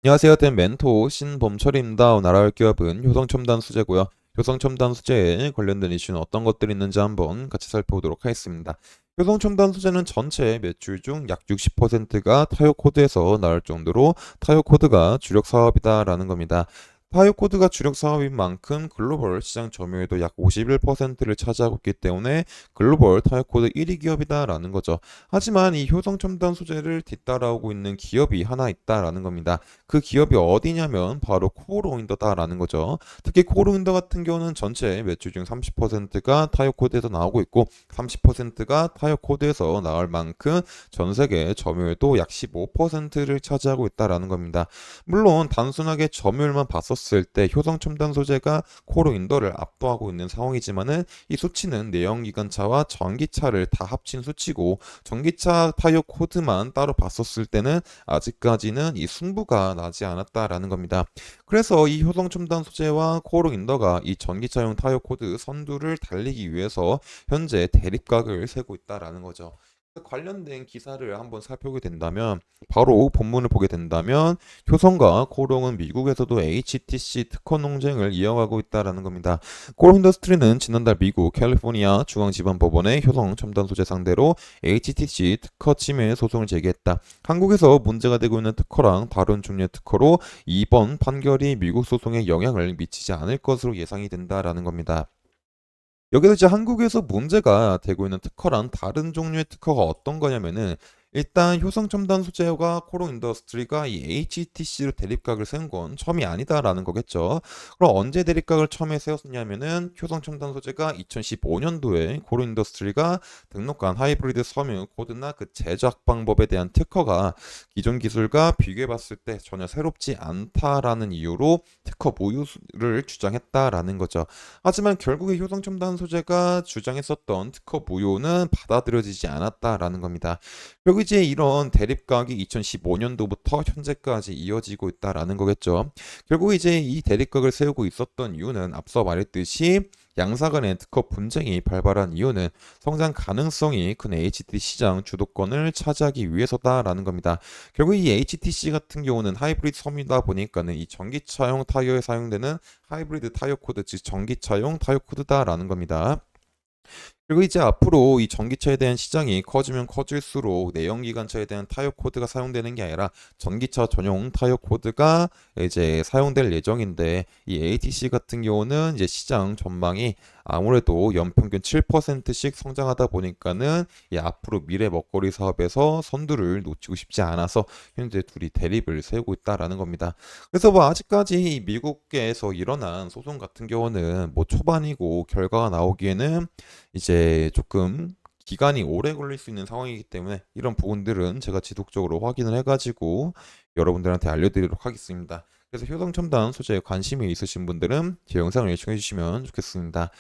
안녕하세요. 된 멘토 신범철입니다. 오늘 알아볼 기업은 효성첨단 수제고요. 효성첨단 수제에 관련된 이슈는 어떤 것들이 있는지 한번 같이 살펴보도록 하겠습니다. 효성첨단 수제는 전체 매출 중 약 60%가 타요 코드에서 나올 정도로 타요 코드가 주력 사업이다라는 겁니다. 타요 코드가 주력 사업인 만큼 글로벌 시장 점유율도 약 51%를 차지하고 있기 때문에 글로벌 타요 코드 1위 기업이다라는 거죠. 하지만 이 효성첨단 소재를 뒤따라오고 있는 기업이 하나 있다라는 겁니다. 그 기업이 어디냐면 바로 코어로윈더다라는 거죠. 특히 코어로윈더 같은 경우는 전체 매출 중 30%가 타이어 코드에서 나오고 있고 30%가 타이어 코드에서 나올 만큼 전 세계 점유율도 약 15%를 차지하고 있다라는 겁니다. 물론 단순하게 점유율만 봤었을 때 효성 첨단 소재가 코어로윈더를 압도하고 있는 상황이지만은 이 수치는 내연기관차와 전기차를 다 합친 수치고 전기차 타이어 코드만 따로 봤었을 때는 아직까지는 이 승부가 나지 않았다라는 겁니다. 그래서 이 효성 첨단 소재와 코오롱 인더가 이 전기차용 타이어 코드 선두를 달리기 위해서 현재 대립각을 세고 있다라는 거죠. 관련된 기사를 한번 살펴보게 된다면 바로 본문을 보게 된다면 효성과 코오롱은 미국에서도 HTC 특허 논쟁을 이어가고 있다라는 겁니다. 코오롱 인더스트리는 지난달 미국 캘리포니아 중앙지방법원에 효성 첨단 소재 상대로 HTC 특허 침해 소송을 제기했다. 한국에서 문제가 되고 있는 특허랑 다른 종류의 특허로 이번 판결이 미국 소송에 영향을 미치지 않을 것으로 예상이 된다라는 겁니다. 여기서 이제 한국에서 문제가 되고 있는 특허랑 다른 종류의 특허가 어떤 거냐면은 일단 효성 첨단 소재와 코롱 인더스트리가 이 HTC로 대립각을 세운 건 처음이 아니다라는 거겠죠. 그럼 언제 대립각을 처음에 세웠냐면은 효성 첨단 소재가 2015년도에 코롱 인더스트리가 등록한 하이브리드 섬유 코드나 그 제작 방법에 대한 특허가 기존 기술과 비교해 봤을 때 전혀 새롭지 않다라는 이유로 특허 보유를 주장했다라는 거죠. 하지만 결국에 효성첨단 소재가 주장했었던 특허 무효는 받아들여지지 않았다라는 겁니다. 결국 이제 이런 대립각이 2015년도부터 현재까지 이어지고 있다라는 거겠죠. 결국 이제 이 대립각을 세우고 있었던 이유는 앞서 말했듯이 양사 간의 특허 분쟁이 발발한 이유는 성장 가능성이 큰 HT 시장 주도권을 차지하기 위해서다라는 겁니다. 결국 이 HTC 같은 경우는 하이브리드 섬이다 보니까는 이 전기차용 타이어에 사용되는 하이브리드 타이어 코드, 즉 전기차용 타이어 코드다라는 겁니다. 그리고 이제 앞으로 이 전기차에 대한 시장이 커지면 커질수록 내연기관차에 대한 타이어 코드가 사용되는 게 아니라 전기차 전용 타이어 코드가 이제 사용될 예정인데 이 ATC 같은 경우는 이제 시장 전망이 아무래도 연평균 7%씩 성장하다 보니까는 이 앞으로 미래 먹거리 사업에서 선두를 놓치고 싶지 않아서 현재 둘이 대립을 세우고 있다라는 겁니다. 그래서 뭐 아직까지 미국에서 일어난 소송 같은 경우는 뭐 초반이고 결과가 나오기에는 이제 조금 기간이 오래 걸릴 수 있는 상황이기 때문에 이런 부분들은 제가 지속적으로 확인을 해가지고 여러분들한테 알려드리도록 하겠습니다. 그래서 효성첨단 소재에 관심이 있으신 분들은 제 영상을 시청해 주시면 좋겠습니다.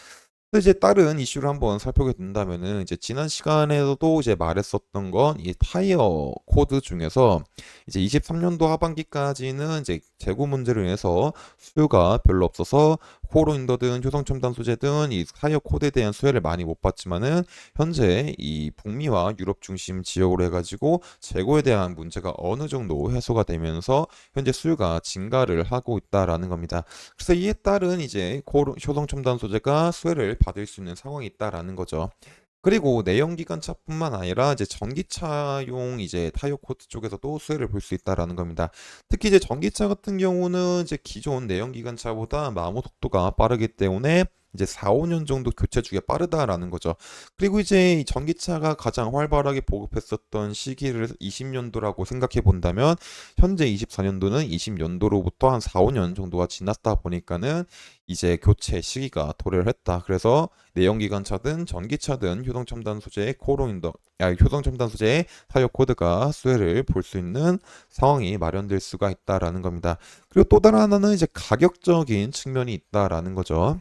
또 이제 다른 이슈를 한번 살펴보게 된다면은 이제 지난 시간에도 이제 말했었던 건 이 타이어 코드 중에서 이제 23년도 하반기까지는 이제 재고 문제로 인해서 수요가 별로 없어서 코어로인더든 효성첨단 소재든 이 타이어 코드에 대한 수혜를 많이 못 받지만은 현재 이 북미와 유럽 중심 지역으로 해가지고 재고에 대한 문제가 어느 정도 해소가 되면서 현재 수요가 증가를 하고 있다라는 겁니다. 그래서 이에 따른 이제 효성 첨단 소재가 수혜를 받을 수 있는 상황이 있다라는 거죠. 그리고 내연기관차뿐만 아니라 이제 전기차용 이제 타이어 코드 쪽에서도 수혜를 볼 수 있다라는 겁니다. 특히 이제 전기차 같은 경우는 이제 기존 내연기관차보다 마모 속도가 빠르기 때문에 이제 4, 5년 정도 교체 주기가 빠르다라는 거죠. 그리고 이제 이 전기차가 가장 활발하게 보급했었던 시기를 20년도라고 생각해 본다면 현재 24년도는 20년도로부터 한 4, 5년 정도가 지났다 보니까는 이제 교체 시기가 도래를 했다. 그래서 내연기관차든 전기차든 효성첨단 소재의 효성첨단 소재의 타이어 코드가 수혜를 볼 수 있는 상황이 마련될 수가 있다라는 겁니다. 그리고 또 다른 하나는 이제 가격적인 측면이 있다라는 거죠.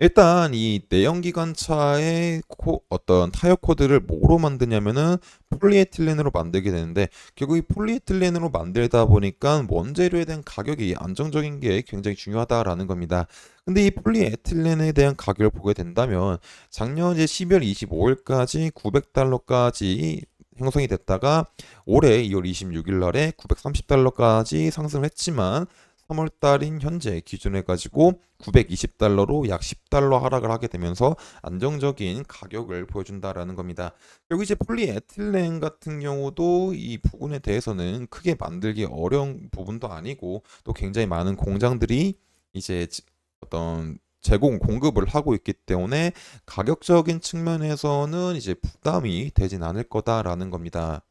일단 이 내연기관차의 어떤 타이어 코드를 뭐로 만드냐면은 폴리에틸렌으로 만들게 되는데 결국 이 폴리에틸렌으로 만들다 보니까 원재료에 대한 가격이 안정적인 게 굉장히 중요하다라는 겁니다. 근데 이 폴리에틸렌에 대한 가격을 보게 된다면 작년 이제 12월 25일까지 $900까지 형성이 됐다가 올해 2월 26일 날에 $930까지 상승을 했지만 3월 달인 현재 기준해 가지고 $920로 약 $10 하락을 하게 되면서 안정적인 가격을 보여준다라는 겁니다. 그리고 이제 폴리에틸렌 같은 경우도 이 부분에 대해서는 크게 만들기 어려운 부분도 아니고 또 굉장히 많은 공장들이 이제 어떤 제공 공급을 하고 있기 때문에 가격적인 측면에서는 이제 부담이 되진 않을 거다라는 겁니다.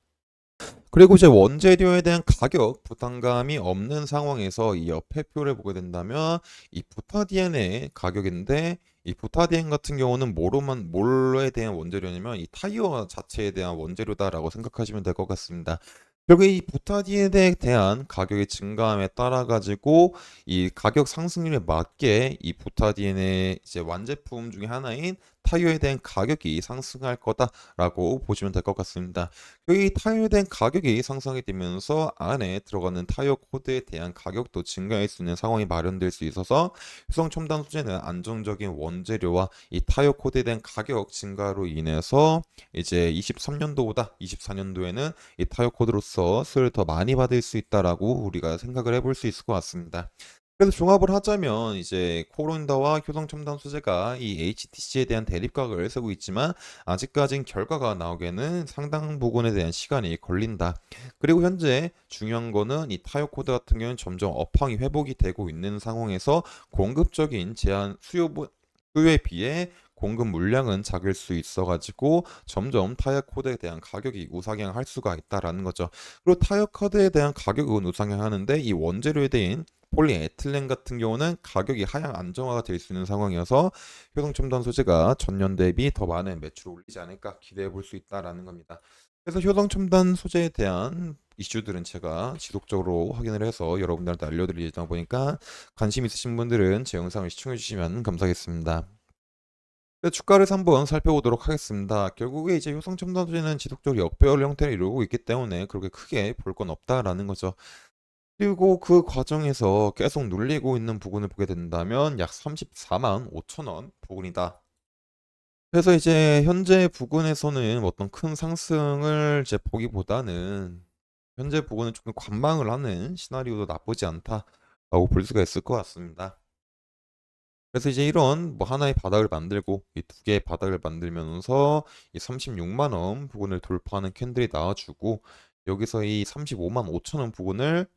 그리고 이제 원재료에 대한 가격 부담감이 없는 상황에서 이 옆에 표를 보게 된다면 이 부타디엔의 가격인데 이 부타디엔 같은 경우는 뭐에 대한 원재료냐면 이 타이어 자체에 대한 원재료다라고 생각하시면 될 것 같습니다. 결국 이 부타디엔에 대한 가격의 증가함에 따라 가지고 이 가격 상승률에 맞게 이 부타디엔의 이제 완제품 중에 하나인 타이어에 대한 가격이 상승할 거다라고 보시면 될 것 같습니다. 이 타이어에 대한 가격이 상승이 되면서 안에 들어가는 타이어 코드에 대한 가격도 증가할 수 있는 상황이 마련될 수 있어서 효성 첨단 소재는 안정적인 원재료와 이 타이어 코드에 대한 가격 증가로 인해서 이제 23년도보다 24년도에는 이 타이어 코드로서 수혜를 더 많이 받을 수 있다라고 우리가 생각을 해볼 수 있을 것 같습니다. 그래서 종합을 하자면 이제 코론다와 효성 첨단 소재가 이 HTC에 대한 대립각을 세고 있지만 아직까진 결과가 나오기에는 상당 부분에 대한 시간이 걸린다. 그리고 현재 중요한 거는 이 타이어 코드 같은 경우는 점점 업황이 회복이 되고 있는 상황에서 공급적인 제한 수요에 비해 공급 물량은 작을 수 있어가지고 점점 타이어 코드에 대한 가격이 우상향할 수가 있다라는 거죠. 그리고 타이어 코드에 대한 가격은 우상향하는데 이 원재료에 대한 폴리에틸렌 같은 경우는 가격이 하향 안정화가 될 수 있는 상황이어서 효성 첨단 소재가 전년 대비 더 많은 매출을 올리지 않을까 기대해 볼 수 있다라는 겁니다. 그래서 효성 첨단 소재에 대한 이슈들은 제가 지속적으로 확인을 해서 여러분들한테 알려드릴 예정이다 보니까 관심 있으신 분들은 제 영상을 시청해 주시면 감사하겠습니다. 주가를 한번 살펴보도록 하겠습니다. 결국에 이제 효성 첨단 소재는 지속적으로 역배열 형태를 이루고 있기 때문에 그렇게 크게 볼 건 없다라는 거죠. 그리고 그 과정에서 계속 눌리고 있는 부분을 보게 된다면 약 34만 5천 원 부근이다. 그래서 이제 현재 부근에서는 어떤 큰 상승을 이제 보기보다는 현재 부근은 조금 관망을 하는 시나리오도 나쁘지 않다라고 볼 수가 있을 것 같습니다. 그래서 이제 이런 뭐 하나의 바닥을 만들고 이 두 개의 바닥을 만들면서 이 36만 원 부분을 돌파하는 캔들이 나와주고 여기서 이 35만 5천 원 부분을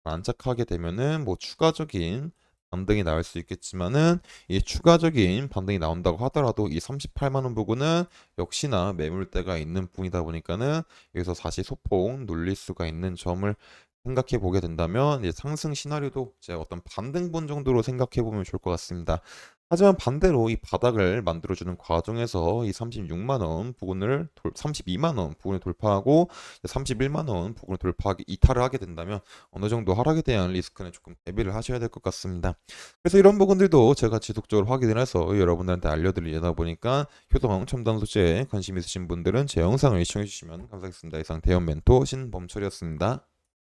안착하게 되면은 뭐 추가적인 반등이 나올 수 있겠지만은 이 추가적인 반등이 나온다고 하더라도 이 38만 원 부분은 역시나 매물대가 있는 부분이다 보니까는 여기서 다시 소폭 눌릴 수가 있는 점을 생각해 보게 된다면 이제 상승 시나리오도 이제 어떤 반등분 정도로 생각해 보면 좋을 것 같습니다. 하지만 반대로 이 바닥을 만들어주는 과정에서 이 36만 원 부분을 32만 원 부분을 돌파하고 31만 원 부분을 돌파하기 이탈을 하게 된다면 어느 정도 하락에 대한 리스크는 조금 대비를 하셔야 될 것 같습니다. 그래서 이런 부분들도 제가 지속적으로 확인을 해서 여러분들한테 알려드리다 보니까 효동 첨단 소재에 관심 있으신 분들은 제 영상을 시청해 주시면 감사하겠습니다. 이상 대형 멘토 신범철이었습니다.